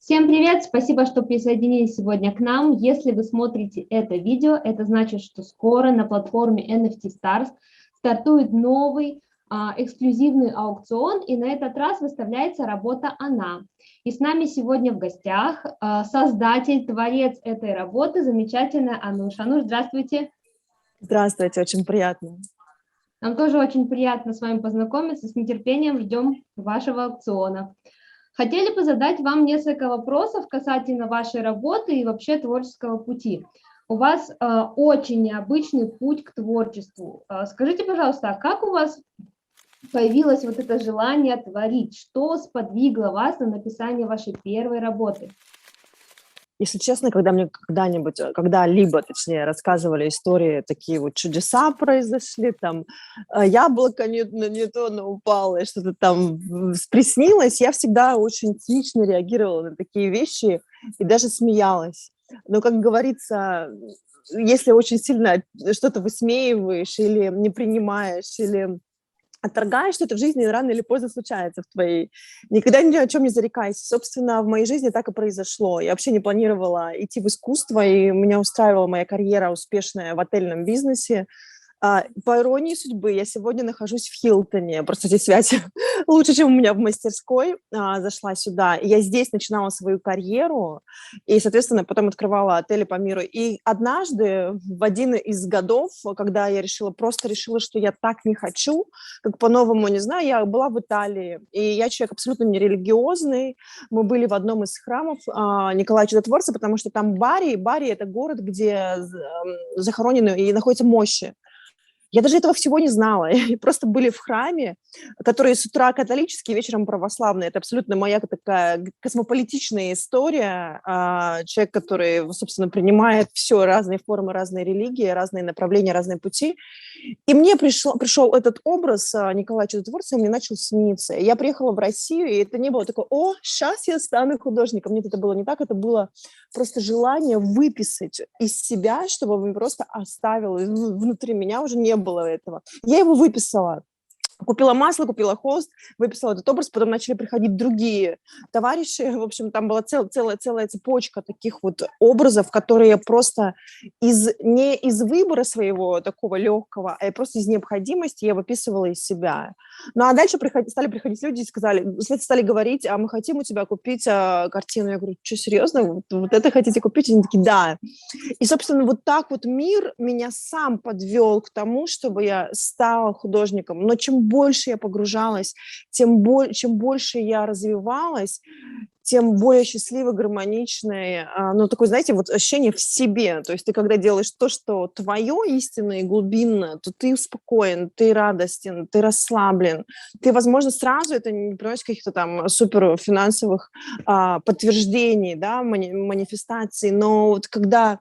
Всем привет! Спасибо, что присоединились сегодня к нам. Если вы смотрите это видео, это значит, что скоро на платформе NFT Stars стартует новый эксклюзивный аукцион, и на этот раз выставляется работа «Она». И с нами сегодня в гостях создатель, творец этой работы, замечательная Ануш. Ануш, здравствуйте! Здравствуйте, очень приятно. Нам тоже очень приятно с вами познакомиться, с нетерпением ждем вашего аукциона. Хотели бы задать вам несколько вопросов касательно вашей работы и вообще творческого пути. У вас очень необычный путь к творчеству. Скажите, пожалуйста, а как у вас появилось вот это желание творить? Что сподвигло вас на написание вашей первой работы? Если честно, когда мне когда-либо, точнее, рассказывали истории, такие вот чудеса произошли, там, яблоко не то упало, и что-то там приснилось, я всегда очень цинично реагировала на такие вещи и даже смеялась. Но, как говорится, если очень сильно что-то высмеиваешь или не принимаешь, или отторгаешь, что-то в жизни рано или поздно случается в твоей. Никогда ни о чем не зарекайся. Собственно, в моей жизни так и произошло. Я вообще не планировала идти в искусство, и меня устраивала моя карьера успешная в отельном бизнесе. По иронии судьбы, я сегодня нахожусь в Хилтоне. Просто здесь связь лучше, чем у меня в мастерской. Зашла сюда. И я здесь начинала свою карьеру. И, соответственно, потом открывала отели по миру. И однажды, в один из годов, когда я решила, что я так не хочу, как по-новому, не знаю, я была в Италии. И я человек абсолютно нерелигиозный. Мы были в одном из храмов Николая Чудотворца, потому что там Бари. Бари – это город, где захоронены и находятся мощи. Я даже этого всего не знала. И просто были в храме, который с утра католический, вечером православный. Это абсолютно моя такая космополитичная история. Человек, который, собственно, принимает все, разные формы, разные религии, разные направления, разные пути. И мне пришел этот образ Николая Чудотворца, и мне начал сниться. Я приехала в Россию, и это не было такое: о, сейчас я стану художником. Нет, это было не так, это было просто желание выписать из себя, чтобы он просто оставил. Внутри меня уже не было этого. Я его выписала. Купила масло, купила холст, выписала этот образ, потом начали приходить другие товарищи. В общем, там была целая цепочка таких вот образов, которые я просто не из выбора своего такого легкого, а просто из необходимости я выписывала из себя. Ну, а дальше стали приходить люди и стали говорить: а мы хотим у тебя купить картину. Я говорю: что, серьезно? Вот это хотите купить? Они такие: да. И, собственно, вот так вот мир меня сам подвел к тому, чтобы я стала художником. Но чем больше я погружалась, чем больше я развивалась, тем более счастливой, гармоничной, ну, такое, знаете, вот ощущение в себе. То есть ты, когда делаешь то, что твое истинно и глубинно, то ты спокоен, ты радостен, ты расслаблен. Ты, возможно, сразу это не приносит каких-то там супер финансовых подтверждений, да, манифестаций, но вот когда...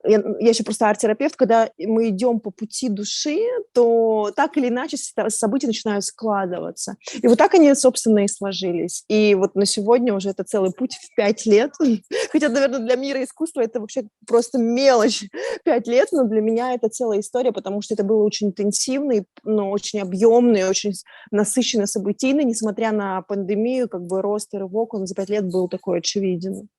Я еще просто арт-терапевт, когда мы идем по пути души, то так или иначе события начинают складываться. И вот так они, собственно, и сложились. И вот на сегодня уже это целый путь в 5 лет. Хотя, наверное, для мира искусства это вообще просто мелочь. 5 лет, но для меня это целая история, потому что это было очень интенсивный, но очень объемный, очень насыщенно событийный, несмотря на пандемию, как бы рост и рывок, он за 5 лет был такой очевиден.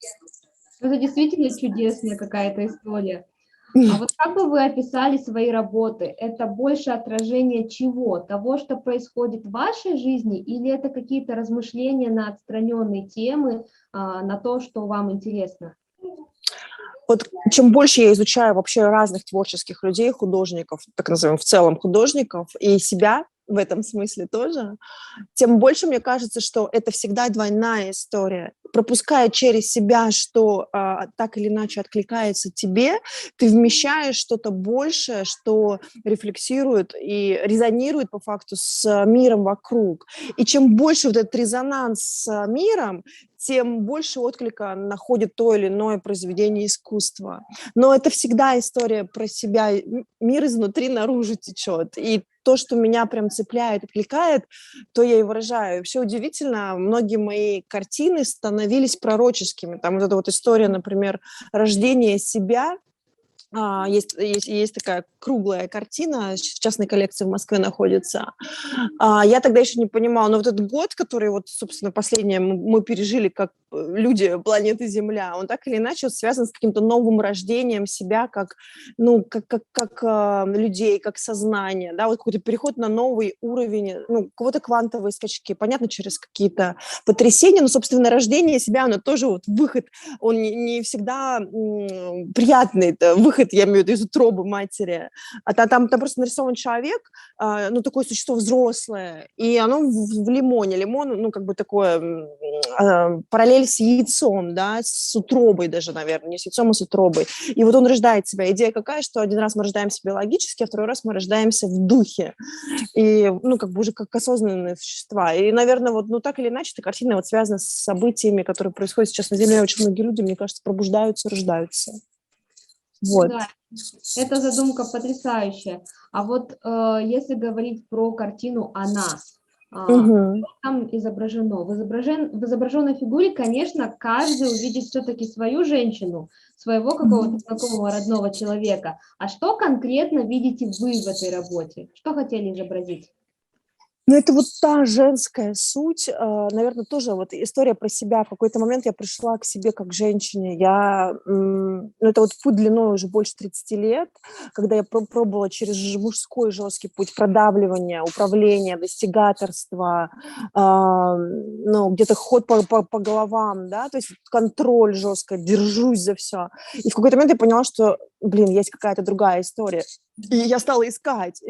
Это действительно чудесная какая-то история. А вот как бы вы описали свои работы? Это больше отражение чего? Того, что происходит в вашей жизни, или это какие-то размышления на отстраненные темы, на то, что вам интересно? Вот чем больше я изучаю вообще разных творческих людей, художников, так называемых в целом художников, и себя в этом смысле тоже, тем больше мне кажется, что это всегда двойная история. Пропуская через себя, что так или иначе откликается тебе, ты вмещаешь что-то большее, что рефлексирует и резонирует по факту с миром вокруг. И чем больше вот этот резонанс с миром, тем больше отклика находит то или иное произведение искусства. Но это всегда история про себя. Мир изнутри наружу течет. И то, что меня прям цепляет, откликает, то я и выражаю. И вообще удивительно, многие мои картины становились пророческими. Там вот эта вот история, например, рождения себя. Есть такая круглая картина, в частной коллекции в Москве находится. Я тогда еще не понимала, но вот этот год, который вот, собственно, последнее мы пережили как люди планеты Земля, он так или иначе вот связан с каким-то новым рождением себя как, ну, людей, как сознание, да, вот какой-то переход на новый уровень, ну, у кого-то квантовые скачки, понятно, через какие-то потрясения, но, собственно, рождение себя, оно тоже вот выход, он не всегда приятный, это выход, я имею в виду, из утробы матери, там просто нарисован человек, ну, такое существо взрослое, и оно в лимоне. Лимон, ну, как бы такое параллель с яйцом, да, с утробой даже, наверное, не с яйцом, а с утробой. И вот он рождает себя. Идея какая, что один раз мы рождаемся биологически, а второй раз мы рождаемся в духе. И, ну, как бы уже как осознанные существа. И, наверное, вот, ну, так или иначе, эта картина вот связана с событиями, которые происходят сейчас на Земле. Очень многие люди, мне кажется, пробуждаются, рождаются. Вот. Да, эта задумка потрясающая. А вот если говорить про картину «Она», Мгм. что там изображено? В изображенной фигуре, конечно, каждый увидит все-таки свою женщину, своего какого-то знакомого, родного человека. А что конкретно видите вы в этой работе? Что хотели изобразить? Ну, это вот та женская суть, наверное, тоже вот история про себя. В какой-то момент я пришла к себе как к женщине. Ну, это вот путь длиной уже больше 30 лет, когда я пробовала через мужской жесткий путь продавливания, управления, достигаторства, ну, где-то ход по головам, да, то есть контроль жестко, держусь за все. И в какой-то момент я поняла, что, блин, есть какая-то другая история. И я стала искать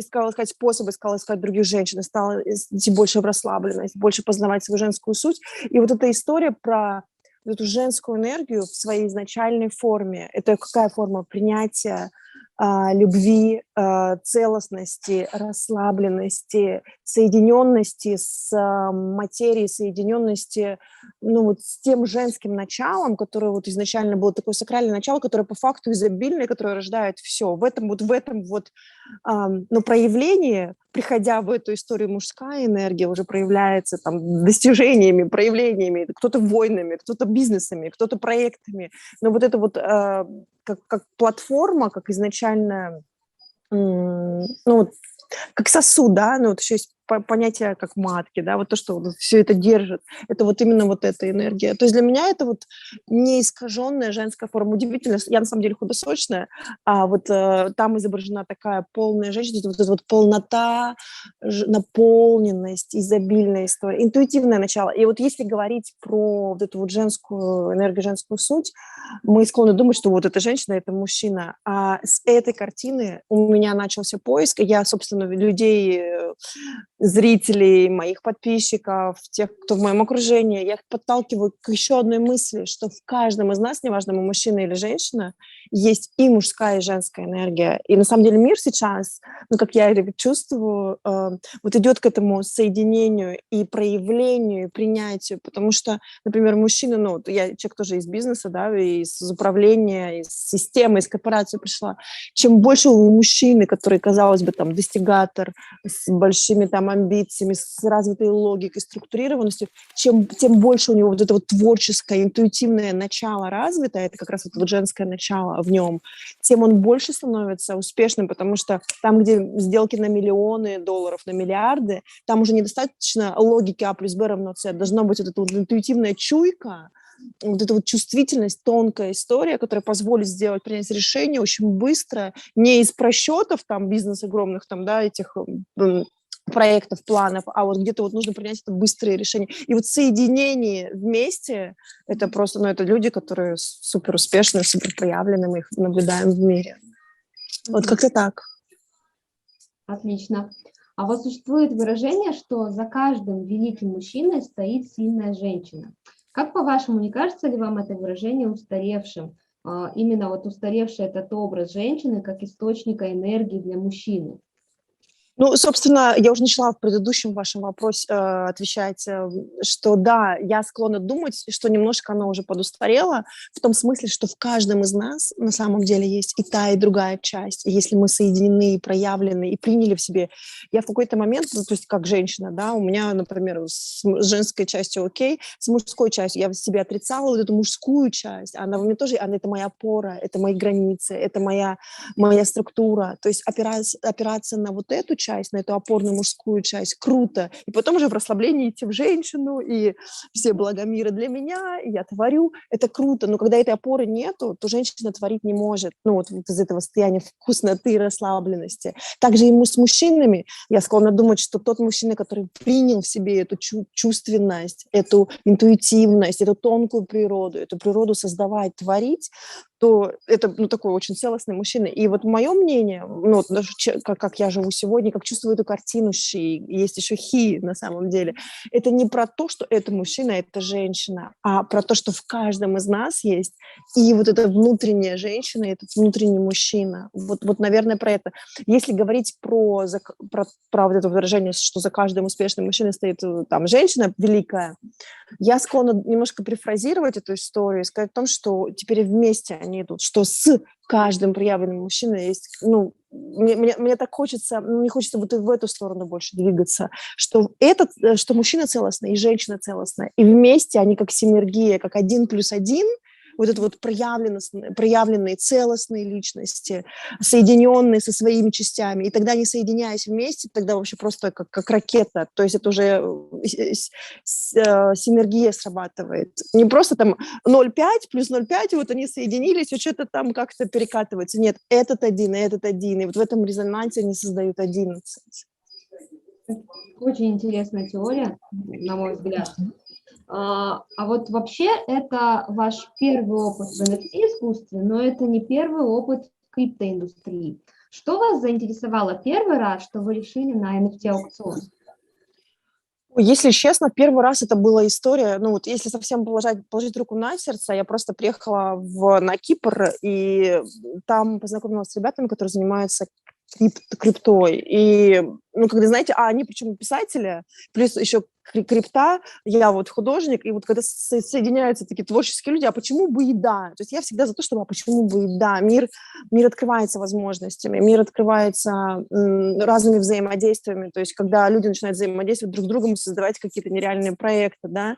способы, искала искать других женщин, стала идти больше в расслабленность, больше познавать свою женскую суть. И вот эта история про вот эту женскую энергию в своей изначальной форме. Это какая форма принятия, любви, целостности, расслабленности, соединенности с материей, соединенности, ну, вот с тем женским началом, которое вот изначально было такое сакральное начало, которое по факту изобильное, которое рождает все. В этом вот но проявлении, приходя в эту историю, мужская энергия уже проявляется там достижениями, проявлениями, кто-то войнами, кто-то бизнесами, кто-то проектами. Но вот это вот как платформа, как изначально, ну, вот как сосуд, да, ну, вот еще есть понятие как матки, да, вот то, что вот все это держит, это вот именно вот эта энергия. То есть для меня это вот не искаженная женская форма. Удивительно, я на самом деле худосочная, а вот там изображена такая полная женщина, вот эта вот полнота, наполненность, изобильная история, интуитивное начало. И вот если говорить про вот эту вот женскую энергию, женскую суть, мы склонны думать, что вот эта женщина – это мужчина. А с этой картины у меня начался поиск. Я, собственно, людей, зрителей, моих подписчиков, тех, кто в моем окружении, я их подталкиваю к еще одной мысли, что в каждом из нас, неважно, мы мужчина или женщина, есть и мужская, и женская энергия. И на самом деле мир сейчас, ну, как я это чувствую, вот идет к этому соединению и проявлению, и принятию, потому что, например, мужчина, ну, я человек тоже из бизнеса, да, из управления, из системы, из корпорации пришла. Чем больше у мужчины, который, казалось бы, там, достигатор, с большими там амбициями, с развитой логикой, структурированностью, тем больше у него вот это вот творческое, интуитивное начало развито, это как раз вот женское начало в нем, тем он больше становится успешным, потому что там, где сделки на миллионы долларов, на миллиарды, там уже недостаточно логики А плюс Б равно С, должна быть вот эта вот интуитивная чуйка, вот эта вот чувствительность, тонкая история, которая позволит принять решение очень быстро, не из просчетов там бизнес огромных там, да, этих проектов, планов, а вот где-то вот нужно принять это быстрое решение. И вот соединение вместе, это просто, ну, это люди, которые супер успешные, супер проявленные, мы их наблюдаем в мире. Вот как-то так. Отлично. А вот существует выражение, что за каждым великим мужчиной стоит сильная женщина. Как, по-вашему, не кажется ли вам это выражение устаревшим? Именно вот устаревший этот образ женщины как источника энергии для мужчины? Ну, собственно, я уже начала в предыдущем вашем вопросе отвечать, что да, я склонна думать, что немножко оно уже подустарело, в том смысле, что в каждом из нас на самом деле есть и та, и другая часть. И если мы соединены, и проявлены, и приняли в себе. Я в какой-то момент, ну, то есть как женщина, да, у меня, например, с женской частью окей, с мужской частью я в себе отрицала вот эту мужскую часть, она во мне тоже, это моя опора, это мои границы, это моя структура. То есть опираться на вот эту часть, часть, на эту опорную мужскую часть, круто. И потом уже в расслаблении идти в женщину, и все блага мира для меня, и я творю, это круто. Но когда этой опоры нету, то женщина творить не может. Ну, вот из этого состояния вкусноты и расслабленности. Также и с мужчинами я склонна думать, что тот мужчина, который принял в себе эту чувственность, эту интуитивность, эту тонкую природу, эту природу создавать, творить, то это, ну, такой очень целостный мужчина. И вот мое мнение, ну, вот даже как я живу сегодня, как чувствую эту картину ши, есть еще хи на самом деле, это не про то, что это мужчина, это женщина, а про то, что в каждом из нас есть и вот эта внутренняя женщина, и этот внутренний мужчина. Вот, наверное, про это. Если говорить про вот это выражение, что за каждым успешным мужчиной стоит там женщина великая, я склонна немножко перефразировать эту историю и сказать о том, что теперь вместе они идут, что с каждым проявленным мужчиной есть, ну, мне так хочется, мне хочется вот в эту сторону больше двигаться, что что мужчина целостный и женщина целостная, и вместе они как синергия, как 1+1, вот это вот проявленные целостные личности, соединенные со своими частями. И тогда, не соединяясь вместе, тогда вообще просто как ракета. То есть это уже синергия срабатывает. Не просто там 0,5 плюс 0,5, вот они соединились, и что-то там как-то перекатывается. Нет, этот один, и этот один. И вот в этом резонансе они создают 11. Очень интересная теория, на мой взгляд. А вот вообще это ваш первый опыт в NFT-искусстве, но это не первый опыт в криптоиндустрии. Что вас заинтересовало первый раз, что вы решили на NFT-аукцион? Если честно, первый раз это была история, ну вот если совсем положить руку на сердце, я просто приехала на Кипр, и там познакомилась с ребятами, которые занимаются криптой. И, ну, когда, знаете, они причем писатели, плюс еще крипта, я вот художник, и вот когда соединяются такие творческие люди, а почему бы и да? То есть я всегда за то, чтобы, а почему бы и да? Мир открывается возможностями, мир открывается разными взаимодействиями, то есть когда люди начинают взаимодействовать друг с другом, создавать какие-то нереальные проекты, да,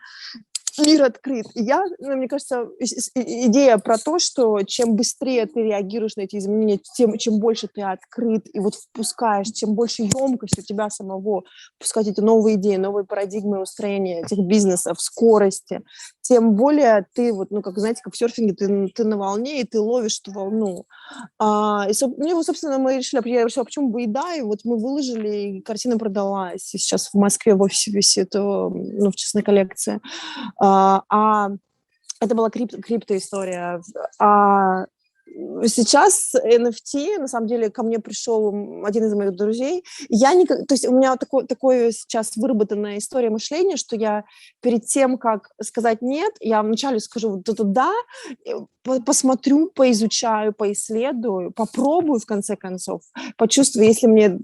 мир открыт. И мне кажется, идея про то, что чем быстрее ты реагируешь на эти изменения, чем больше ты открыт и вот впускаешь, чем больше емкость у тебя самого впускать эти новые идеи, новые парадигмы устроения этих бизнесов, скорости, тем более ты вот, ну, как, знаете, как в серфинге, ты на волне, и ты ловишь эту волну. Собственно, мы решили, я решила, почему бы и да, и вот мы выложили, и картина продалась, и сейчас в Москве в офисе висит, ну, в частной коллекции. Это была криптоистория. Сейчас NFT, на самом деле, ко мне пришел один из моих друзей. То есть у меня такое сейчас выработанная история мышления, что я перед тем, как сказать «нет», я вначале скажу вот это «да», посмотрю, поизучаю, поисследую, попробую, в конце концов, почувствую, если мне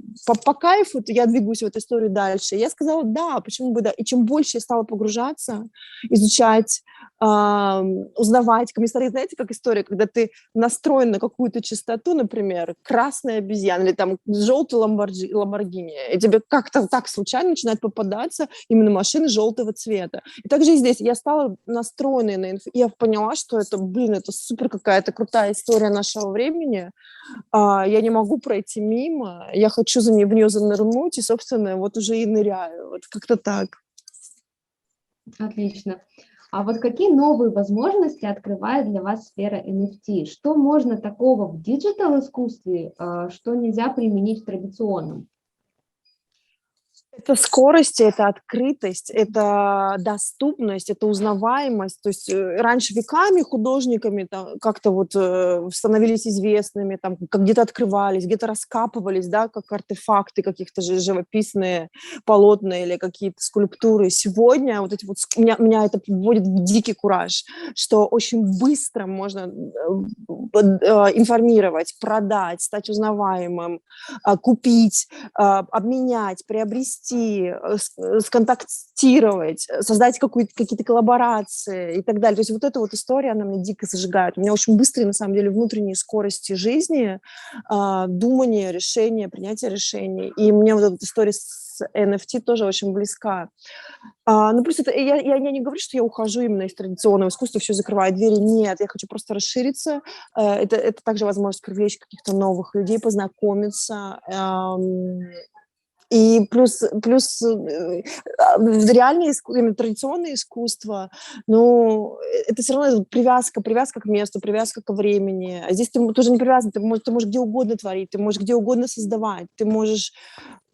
по кайфу, то я двигаюсь в эту историю дальше. Я сказала «да», почему бы да. И чем больше я стала погружаться, изучать, узнавать. Ко мне старые, знаете, как история, когда ты настроен на какую-то частоту, например, красная обезьяна или там желтый ламборгини, и тебе как-то так случайно начинает попадаться именно машины желтого цвета. И также и здесь я стала настроенной на инфу, и я поняла, что это супер какая-то крутая история нашего времени. Я не могу пройти мимо, я хочу в нее занырнуть, и, собственно, вот уже и ныряю. Вот как-то так. Отлично. А вот какие новые возможности открывает для вас сфера NFT? Что можно такого в диджитал-искусстве, что нельзя применить в традиционном? Это скорость, это открытость, это доступность, это узнаваемость. То есть раньше веками художниками как-то вот становились известными, там, как где-то открывались, где-то раскапывались, да, как артефакты каких-то живописные полотна или какие-то скульптуры. Сегодня вот эти вот меня это вводит в дикий кураж, что очень быстро можно информировать, продать, стать узнаваемым, купить, обменять, приобрести, сконтактировать, создать какие-то коллаборации и так далее. То есть вот эта вот история, она меня дико зажигает. У меня очень быстрые, на самом деле, внутренние скорости жизни, думания, решения, принятия решений. И мне вот эта история с NFT тоже очень близка. Ну, плюс это, я не говорю, что я ухожу именно из традиционного искусства, все закрываю двери. Нет, я хочу просто расшириться. Это также возможность привлечь каких-то новых людей, познакомиться, И плюс реальное именно традиционное искусство, ну, это все равно привязка к месту, привязка к времени. А здесь ты тоже не привязан, ты можешь где угодно творить, ты можешь где угодно создавать, ты можешь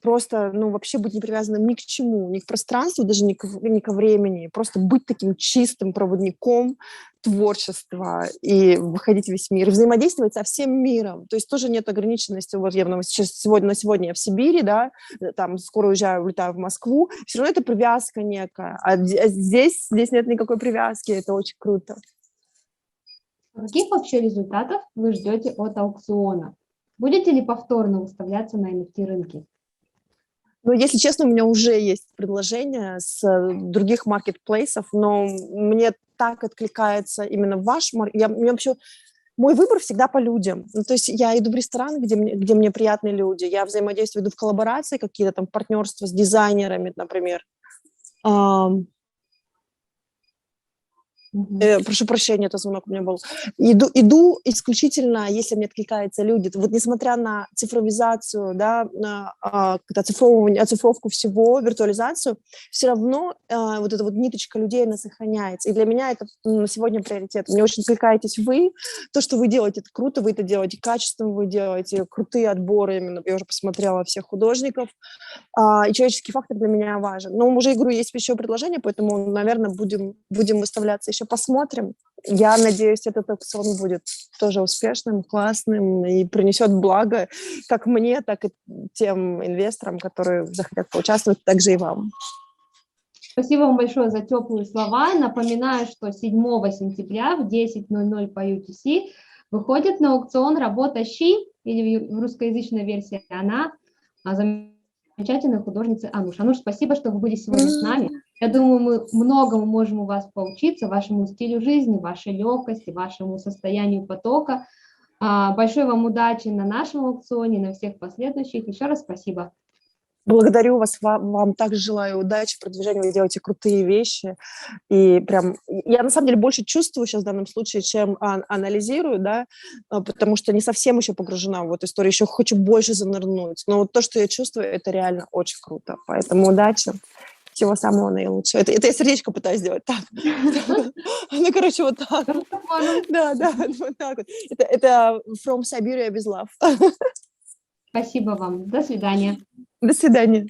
просто, ну, вообще быть не привязанным ни к чему, ни к пространству, даже ни ко времени, просто быть таким чистым проводником творчества и выходить в весь мир, взаимодействовать со всем миром. То есть тоже нет ограниченности. Вот я на сегодня я в Сибири, да, там скоро уезжаю, улетаю в Москву, все равно это привязка некая. Здесь нет никакой привязки, это очень круто. Каких вообще результатов вы ждете от аукциона? Будете ли повторно выставляться на NFT-рынке? Ну, если честно, у меня уже есть предложения с других маркетплейсов, но мне так откликается именно ваш маркет. Мой выбор всегда по людям. Ну, то есть я иду в ресторан, где мне приятные люди, я взаимодействую, иду в коллаборации какие-то там, партнерства с дизайнерами, например. Прошу прощения, это звонок у меня был. Иду исключительно, если мне откликаются люди. Вот несмотря на цифровизацию, да, на оцифровку всего, виртуализацию, все равно вот эта вот ниточка людей, она сохраняется. И для меня это на сегодня приоритет. Мне очень откликаетесь вы. То, что вы делаете, это круто, вы это делаете качественно, вы делаете крутые отборы. Именно я уже посмотрела всех художников. И человеческий фактор для меня важен. Но уже, говорю, есть еще предложение, поэтому, наверное, будем выставляться еще, посмотрим. Я надеюсь, этот аукцион будет тоже успешным, классным и принесет благо как мне, так и тем инвесторам, которые захотят поучаствовать, также и вам. Спасибо вам большое за теплые слова. Напоминаю, что 7 сентября в 10:00 по UTC выходит на аукцион работа Щи, или в русскоязычной версии она, замечательной художницы Ануш. Ануш, спасибо, что вы были сегодня с нами. Я думаю, мы многому можем у вас поучиться, вашему стилю жизни, вашей легкости, вашему состоянию потока. Большой вам удачи на нашем аукционе, на всех последующих. Еще раз спасибо. Благодарю вас, вам также желаю удачи, продвижения, вы делаете крутые вещи. И прям, я на самом деле больше чувствую сейчас в данном случае, чем анализирую, да, потому что не совсем еще погружена в эту историю, еще хочу больше занырнуть. Но вот то, что я чувствую, это реально очень круто. Поэтому удачи, всего самого наилучшего. Это я сердечко пытаюсь сделать так. Ну, короче, вот так. Да, вот так вот. Это From Siberia with Love. Спасибо вам. До свидания. До свидания.